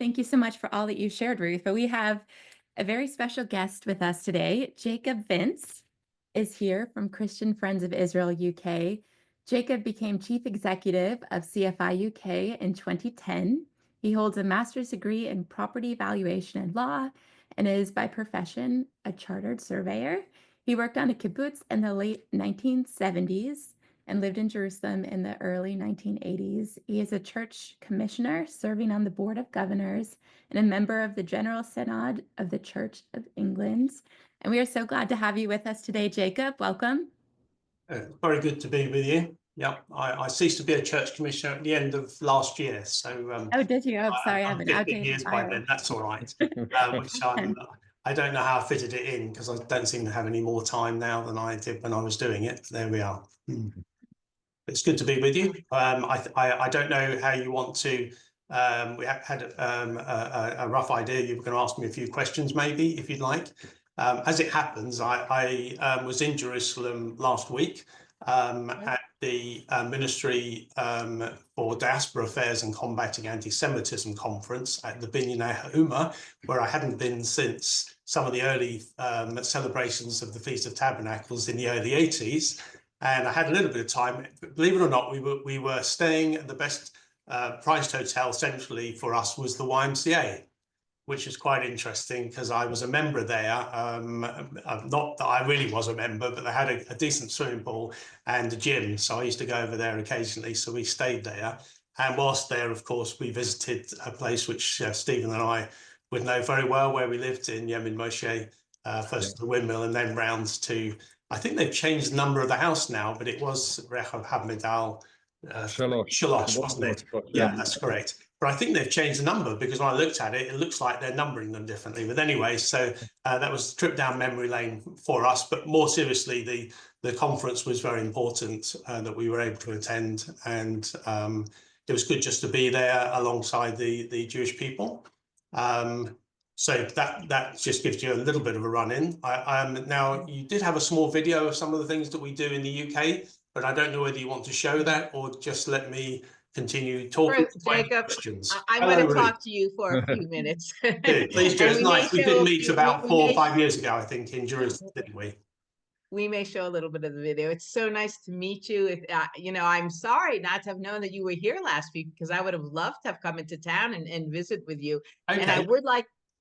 Thank you so much for all that you shared, Ruth. But we have a very special guest with us today. Jacob Vince is here from Christian Friends of Israel UK. Jacob became chief executive of CFI UK in 2010. He holds a master's degree in property valuation and law and is by profession a chartered surveyor. He worked on a kibbutz in the late 1970s and lived in Jerusalem in the early 1980s. He is a church commissioner serving on the Board of Governors and a member of the General Synod of the Church of England. And we are so glad to have you with us today, Jacob. Welcome. Very good to be with you. Yep, I ceased to be a church commissioner at the end of last year. So Oh, did you? Oh, sorry, I have I'm an 15 outdated years by file. then. That's all right. I don't know how I fitted it in because I don't seem to have any more time now than I did when I was doing it. There we are. It's good to be with you. I don't know how you want to. We had a rough idea. You were going to ask me a few questions, maybe, if you'd like. As it happens, I was in Jerusalem last week at the Ministry for Diaspora Affairs and Combating Anti-Semitism conference at the Emunah, where I hadn't been since some of the early celebrations of the Feast of Tabernacles in the early 80s. And I had a little bit of time. Believe it or not, we were staying at the best priced hotel centrally for us was the YMCA, which is quite interesting because I was a member there. Not that I really was a member, but they had a decent swimming pool and a gym. So I used to go over there occasionally. So we stayed there. And whilst there, of course, we visited a place which Stephen and I would know very well, where we lived in Yemen Moshe, first to the windmill and then rounds to, I think they've changed the number of the house now, but it was Rechav Hamidal Shalosh, wasn't it? Yeah, that's correct. But I think they've changed the number because when I looked at it, it looks like they're numbering them differently. But anyway, so that was a trip down memory lane for us. But more seriously, the conference was very important that we were able to attend. And it was good just to be there alongside the Jewish people. So that just gives you a little bit of a run-in. Now, you did have a small video of some of the things that we do in the UK, but I don't know whether you want to show that or just let me continue talking. Jacob, I'm going to talk to you for a few minutes. Please do. It's nice. We did meet about 4 or 5 years ago, I think, in Jerusalem, didn't we? We may show a little bit of the video. It's so nice to meet you. I'm sorry not to have known that you were here last week because I would have loved to have come into town and visit with you. Okay. And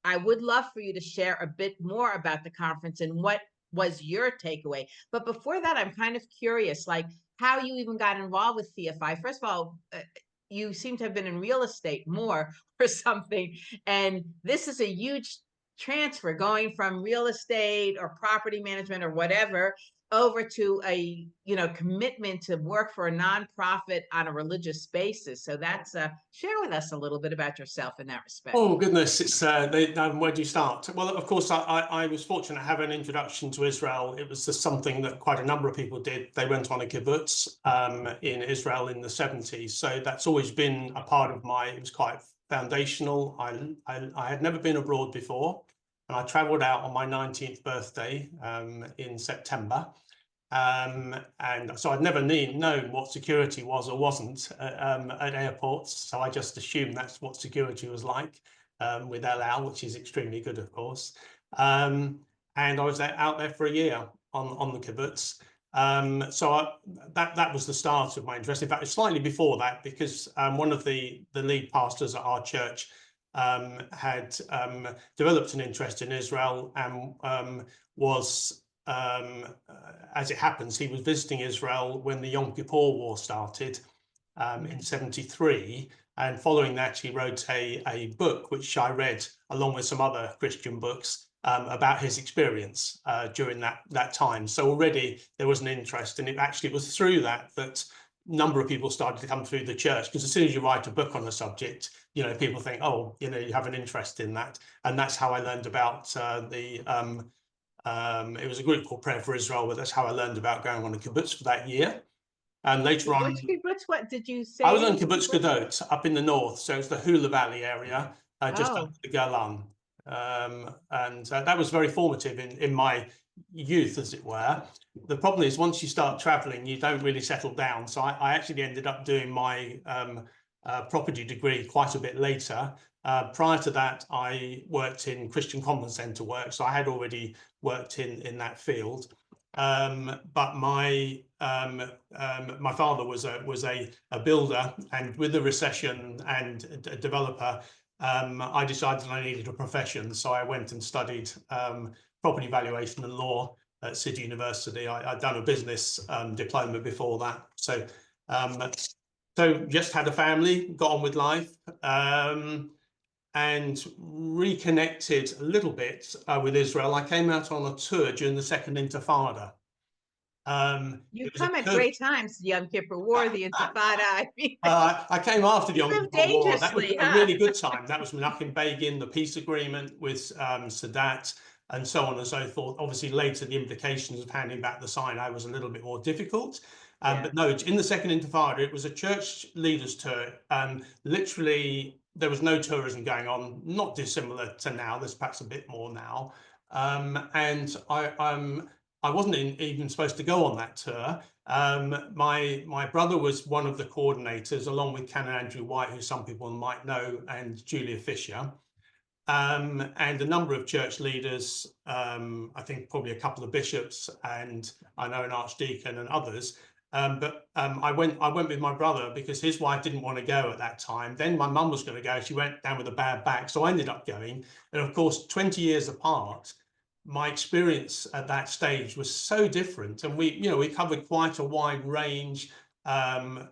I would love for you to share a bit more about the conference and what was your takeaway. But before that, I'm kind of curious, like how you even got involved with CFI. First of all, you seem to have been in real estate more or something. And this is a huge transfer going from real estate or property management or whatever over to a commitment to work for a nonprofit on a religious basis. So that's share with us a little bit about yourself in that respect. Oh goodness, it's where do you start? Well, of course, I was fortunate to have an introduction to Israel. It was just something that quite a number of people did. They went on a kibbutz in Israel in the 70s. So that's always been a part of it was quite foundational. I had never been abroad before. And I traveled out on my 19th birthday in September. And so I'd never known what security was or wasn't at airports. So I just assumed that's what security was like with El Al, which is extremely good, of course. And I was out there for a year on the kibbutz. So that was the start of my interest. In fact, slightly before that, because one of the lead pastors at our church had developed an interest in Israel and was, as it happens, he was visiting Israel when the Yom Kippur War started in 73. And following that, he wrote a book, which I read along with some other Christian books about his experience during that time. So already there was an interest, and it actually was through that number of people started to come through the church, because as soon as you write a book on a subject, people think, oh, you have an interest in that. And that's how I learned about it was a group called Prayer for Israel, but that's how I learned about going on a kibbutz for that year. And later on, which kibbutz? What did you say? I was on kibbutz Gadot up in the north, so it's the Hula Valley area, just up the Golan. And that was very formative in my youth, as it were. The problem is once you start traveling, you don't really settle down. So I actually ended up doing my property degree quite a bit later, Prior to that, I worked in Christian Conference Centre work, so I had already worked in that field. But my father was a builder, and with the recession and a developer, I decided I needed a profession, so I went and studied property valuation and law at City University. I'd done a business diploma before that, so just had a family, got on with life, and reconnected a little bit with Israel. I came out on a tour during the Second Intifada. You come at great times, the Yom Kippur War, the Intifada. I mean, I came after the Yom Kippur War. That was a really good time. That was Menachem Begin, the peace agreement with Sadat, and so on and so forth. Obviously, later the implications of handing back the Sinai was a little bit more difficult. But no, in the Second Intifada, it was a church leaders tour. Literally, there was no tourism going on, not dissimilar to now. There's perhaps a bit more now. And I wasn't even supposed to go on that tour. My brother was one of the coordinators, along with Canon Andrew White, who some people might know, and Julia Fisher, and a number of church leaders. I think probably a couple of bishops, and I know an archdeacon and others. But I went with my brother because his wife didn't want to go at that time. Then my mum was going to go. She went down with a bad back, so I ended up going. And of course, 20 years apart, my experience at that stage was so different, and we covered quite a wide range of,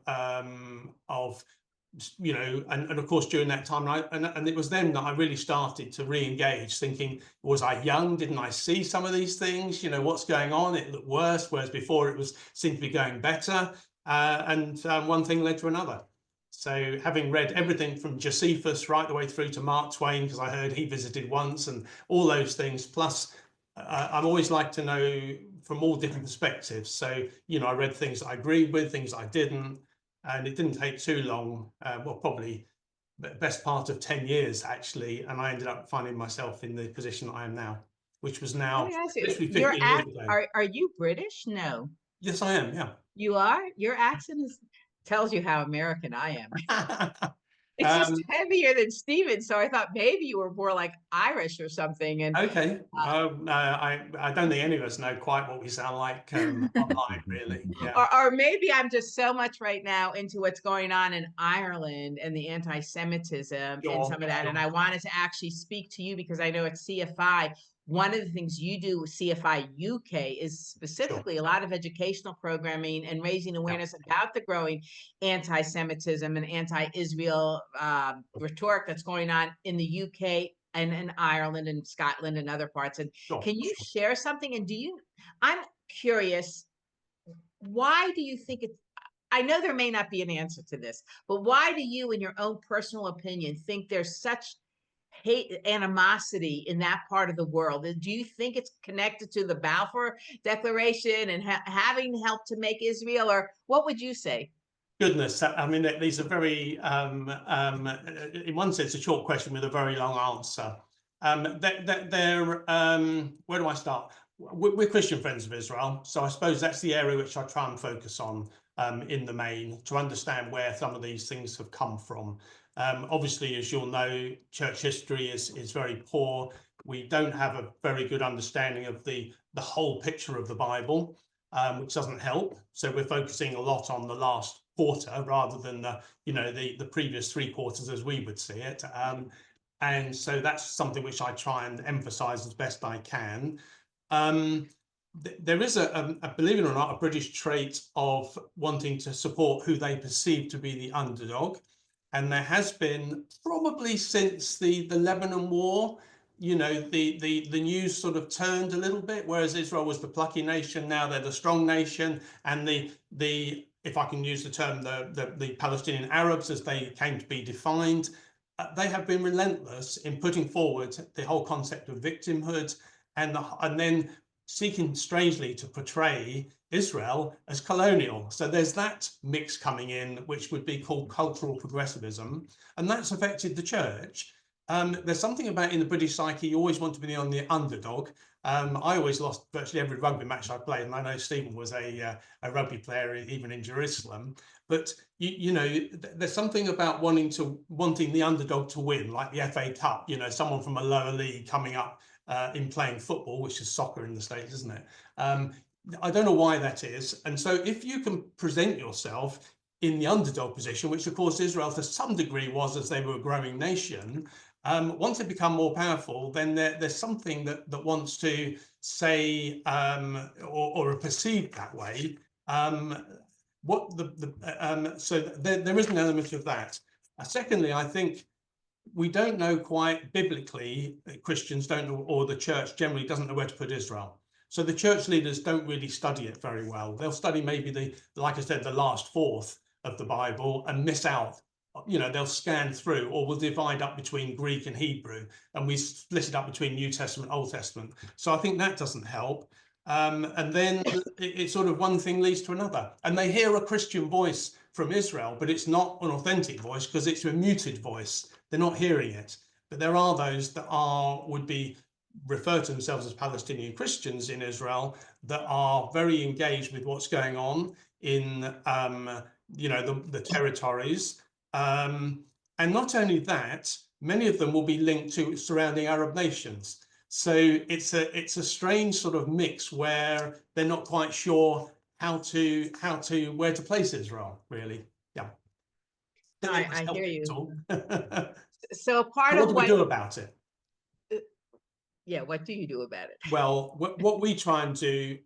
and of course during that time, and it was then that I really started to re-engage, thinking, was I young? Didn't I see some of these things? What's going on? It looked worse, whereas before it seemed to be going better, and one thing led to another. So having read everything from Josephus right the way through to Mark Twain, because I heard he visited once, and all those things, plus I've always liked to know from all different perspectives. So, I read things I agreed with, things I didn't, and it didn't take too long, well, probably the best part of 10 years, actually, and I ended up finding myself in the position I am now, which was now literally 15 years ago. Are you British? No. Yes, I am, yeah. You are? Your accent tells you how American I am. It's just heavier than Stephen, so I thought maybe you were more like Irish or something. And okay, I don't think any of us know quite what we sound like online, really. Yeah. Or maybe I'm just so much right now into what's going on in Ireland and the anti-Semitism and some of that. And I wanted to actually speak to you because I know at CFI, one of the things you do with CFI UK is specifically a lot of educational programming and raising awareness about the growing anti-Semitism and anti-Israel rhetoric that's going on in the UK and in Ireland and Scotland and other parts. And can you share something? And I'm curious, why do you think I know there may not be an answer to this, but why do you, in your own personal opinion, think there's such hate, animosity in that part of the world? Do you think it's connected to the Balfour Declaration and having helped to make Israel, or what would you say? Goodness, I mean, these are very, in one sense, a short question with a very long answer. Where do I start? We're Christian Friends of Israel, so I suppose that's the area which I try and focus on in the main, to understand where some of these things have come from. Obviously, as you'll know, church history is very poor. We don't have a very good understanding of the whole picture of the Bible, which doesn't help. So we're focusing a lot on the last quarter rather than the previous 3 quarters as we would see it. And so that's something which I try and emphasize as best I can. There is believe it or not, a British trait of wanting to support who they perceive to be the underdog. And there has been, probably since the Lebanon War, the news sort of turned a little bit, whereas Israel was the plucky nation, now they're the strong nation. And the if I can use the term, the Palestinian Arabs, as they came to be defined, they have been relentless in putting forward the whole concept of victimhood, and then seeking strangely to portray Israel as colonial. So there's that mix coming in, which would be called cultural progressivism, and that's affected the church. There's something about in the British psyche, you always want to be on the underdog. I always lost virtually every rugby match I played, and I know Stephen was a rugby player even in Jerusalem. But you know, there's something about wanting the underdog to win, like the FA Cup. You know, someone from a lower league coming up in playing football, which is soccer in the States, isn't it? I don't know why that is. And so if you can present yourself in the underdog position, which of course Israel to some degree was as they were a growing nation, once they become more powerful, then there's something that wants to say, or are perceived that way. So there is an element of that. Secondly, I think we don't know quite biblically, Christians don't know, or the church generally doesn't know where to put Israel. So the church leaders don't really study it very well. They'll study maybe like I said, the last fourth of the Bible and miss out. You know, they'll scan through, or we'll divide up between Greek and Hebrew, and we split it up between New Testament, Old Testament. So I think that doesn't help. And then it's sort of one thing leads to another. And they hear a Christian voice from Israel, but it's not an authentic voice because it's a muted voice. They're not hearing it. But there are those that would be refer to themselves as Palestinian Christians in Israel that are very engaged with what's going on in you know, the territories. And not only that, many of them will be linked to surrounding Arab nations. So it's a strange sort of mix where they're not quite sure where to place Israel, really. Yeah. I hear you. So what do we do about it? Yeah, what do you do about it? Well, what we try and do,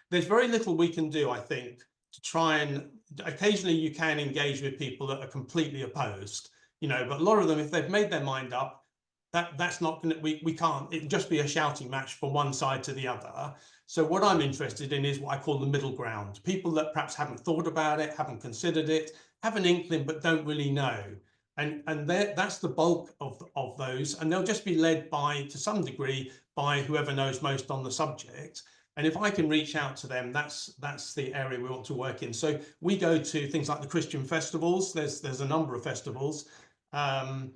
there's very little we can do, I think, to try and occasionally you can engage with people that are completely opposed, you know, but a lot of them, if they've made their mind up, that's not going to, we can't, it can just be a shouting match from one side to the other. So what I'm interested in is what I call the middle ground, people that perhaps haven't thought about it, haven't considered it, have an inkling, but don't really know. And that's the bulk of those, and they'll just be led to some degree, by whoever knows most on the subject. And if I can reach out to them, that's the area we want to work in. So we go to things like the Christian festivals. There's a number of festivals, where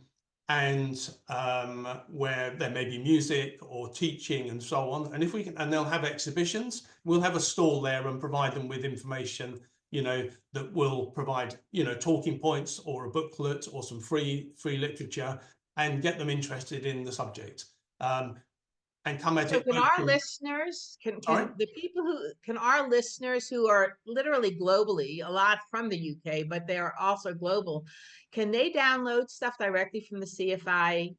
there may be music or teaching and so on. And if we can, and they'll have exhibitions. We'll have a stall there and provide them with information, you know, that will provide, you know, talking points or a booklet or some free literature, and get them interested in the subject. And come at so it. Can our listeners, can our listeners who are literally globally, a lot from the UK, but they're also global, can they download stuff directly from the CFI.UK?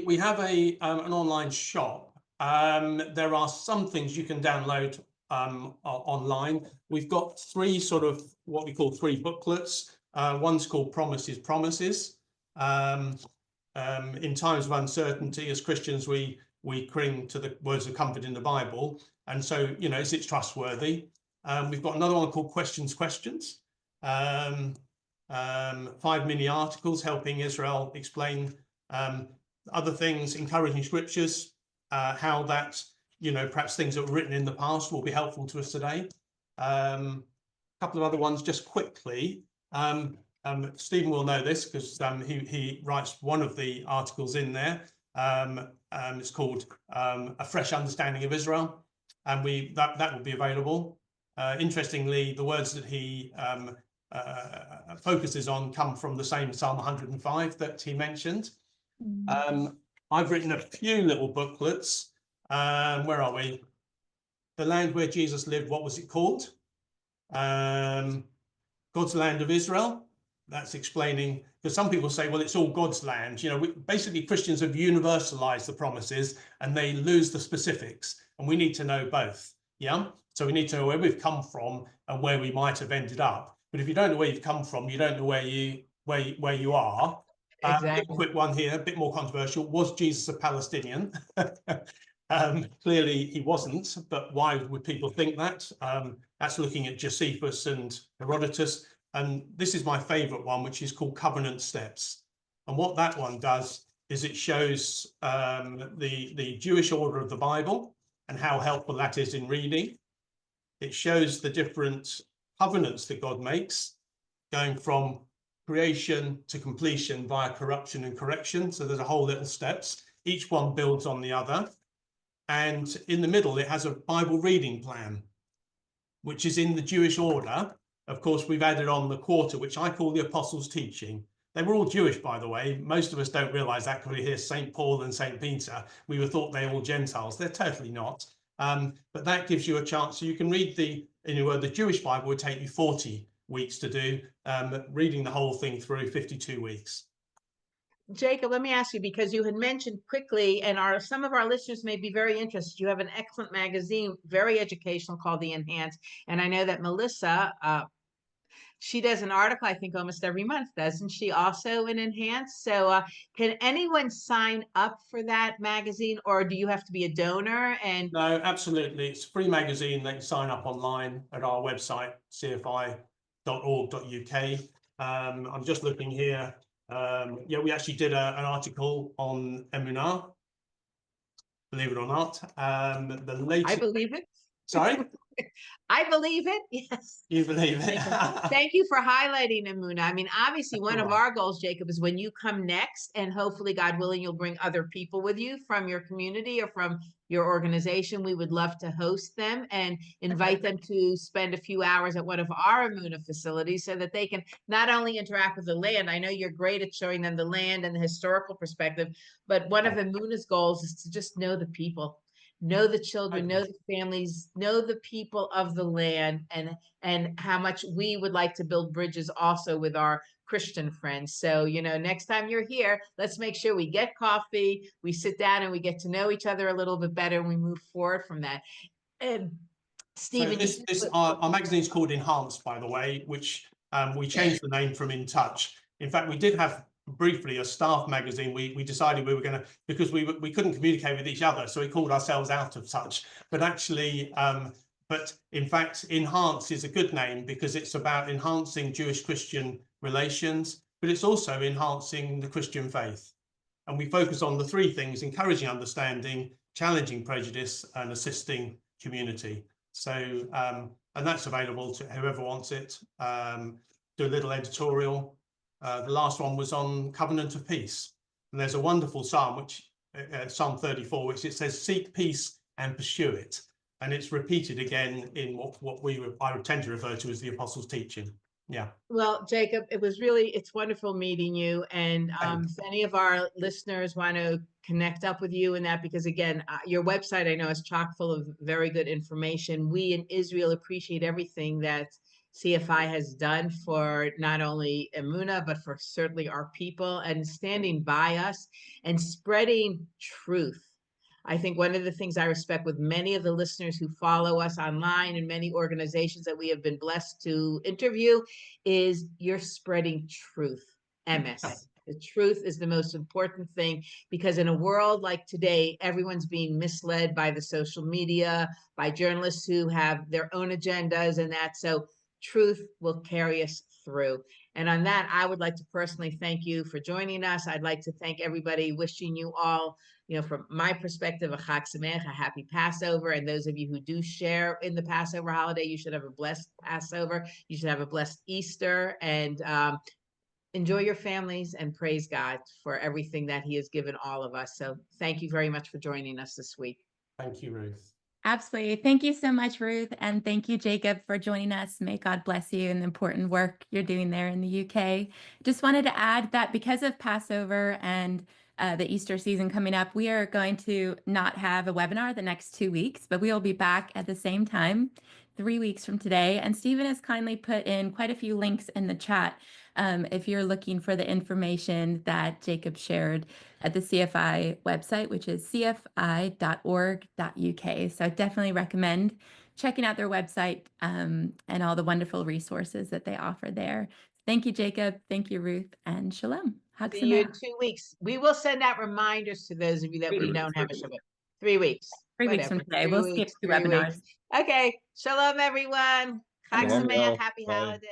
We have an online shop. There are some things you can download online. We've got what we call three booklets. One's called Promises. In times of uncertainty, as Christians, we cling to the words of comfort in the Bible, and so, you know, is it trustworthy? We've got another one called Questions. 5 mini articles helping Israel explain other things, encouraging scriptures, how that, you know, perhaps things that were written in the past will be helpful to us today. A couple of other ones just quickly. Stephen will know this because he writes one of the articles in there. It's called A Fresh Understanding of Israel, and that will be available. Interestingly, the words that he focuses on come from the same Psalm 105 that he mentioned. I've written a few little booklets. Where are we? The Land Where Jesus Lived, what was it called? God's Land of Israel. That's explaining, because some people say, well, it's all God's land. You know, basically Christians have universalized the promises and they lose the specifics, and we need to know both. Yeah. So we need to know where we've come from and where we might have ended up. But if you don't know where you've come from, you don't know where you are. Exactly. A quick one here, a bit more controversial. Was Jesus a Palestinian? Clearly he wasn't, but why would people think that? That's looking at Josephus and Herodotus. And this is my favorite one, which is called Covenant Steps. And what that one does is it shows the Jewish order of the Bible and how helpful that is in reading. It shows the different covenants that God makes, going from creation to completion via corruption and correction. So there's a whole little steps. Each one builds on the other. and in the middle it has a Bible reading plan, which is in the Jewish order. Of course, we've added on the quarter, which I call the Apostles' Teaching. They were all Jewish, by the way. Most of us don't realize that because we hear St. Paul and St. Peter. We were thought they're all Gentiles. They're totally not. But that gives you a chance. So you can read the Jewish Bible would take you 40 weeks to do, reading the whole thing through 52 weeks. Jacob, let me ask you, because you had mentioned quickly, and some of our listeners may be very interested. You have an excellent magazine, very educational, called The Enhance. And I know that Melissa, she does an article, I think, almost every month, doesn't she? Also in Enhance. So can anyone sign up for that magazine, or do you have to be a donor? And no, absolutely. It's a free magazine. They can sign up online at our website, cfi.org.uk. I'm just looking here. Yeah, we actually did an article on Emunah, believe it or not. The latest... I believe it. Sorry? I believe it. Yes. You believe it. Thank you for highlighting Emunah. I mean, obviously, one of our goals, Jacob, is when you come next, and hopefully, God willing, you'll bring other people with you from your community or from your organization. We would love to host them and invite them to spend a few hours at one of our Emunah facilities so that they can not only interact with the land. I know you're great at showing them the land and the historical perspective, but one of Emunah's goals is to just know the people. Know the children, know the families, know the people of the land, and how much we would like to build bridges also with our Christian friends. So, next time you're here, let's make sure we get coffee, we sit down and we get to know each other a little bit better, and we move forward from that. And Stephen, so our magazine is called Enhance, by the way, which we changed the name from In Touch. In fact, we did have briefly a staff magazine. We decided we were going to, because we couldn't communicate with each other, so we called ourselves Out of Touch. But actually, but in fact, Enhance is a good name because it's about enhancing Jewish-Christian relations, but it's also enhancing the Christian faith. And we focus on the three things: encouraging understanding, challenging prejudice, and assisting community. So, and that's available to whoever wants it. Do a little editorial. The last one was on covenant of peace, and there's a wonderful psalm, which Psalm 34, which it says, "Seek peace and pursue it," and it's repeated again in what I would tend to refer to as the Apostles' Teaching. Yeah. Well, Jacob, it's wonderful meeting you. And if any of our listeners want to connect up with you and that, because again, your website I know is chock full of very good information. We in Israel appreciate everything that CFI has done for not only Emunah, but for certainly our people, and standing by us and spreading truth. I think one of the things I respect with many of the listeners who follow us online and many organizations that we have been blessed to interview is you're spreading truth, MS. The truth is the most important thing, because in a world like today, everyone's being misled by the social media, by journalists who have their own agendas and that. So truth will carry us through. And on that, I would like to personally thank you for joining us. I'd like to thank everybody, wishing you all, from my perspective, a Chag Sameach, a happy Passover. And those of you who do share in the Passover holiday, you should have a blessed Passover. You should have a blessed Easter, and enjoy your families and praise God for everything that He has given all of us. So thank you very much for joining us this week. Thank you, Ruth. Absolutely. Thank you so much, Ruth. And thank you, Jacob, for joining us. May God bless you and the important work you're doing there in the UK. Just wanted to add that because of Passover and the Easter season coming up, we are going to not have a webinar the next 2 weeks, but we will be back at the same time 3 weeks from today. And Stephen has kindly put in quite a few links in the chat if you're looking for the information that Jacob shared at the CFI website, which is cfi.org.uk. So I definitely recommend checking out their website and all the wonderful resources that they offer there. Thank you, Jacob. Thank you, Ruth, and shalom. See you in 2 weeks. We will send out reminders to those of you that we don't have a show. 3 weeks. 3 weeks from today. We'll skip 2 webinars. Okay. Shalom, everyone. Chag Sameach. Happy holidays.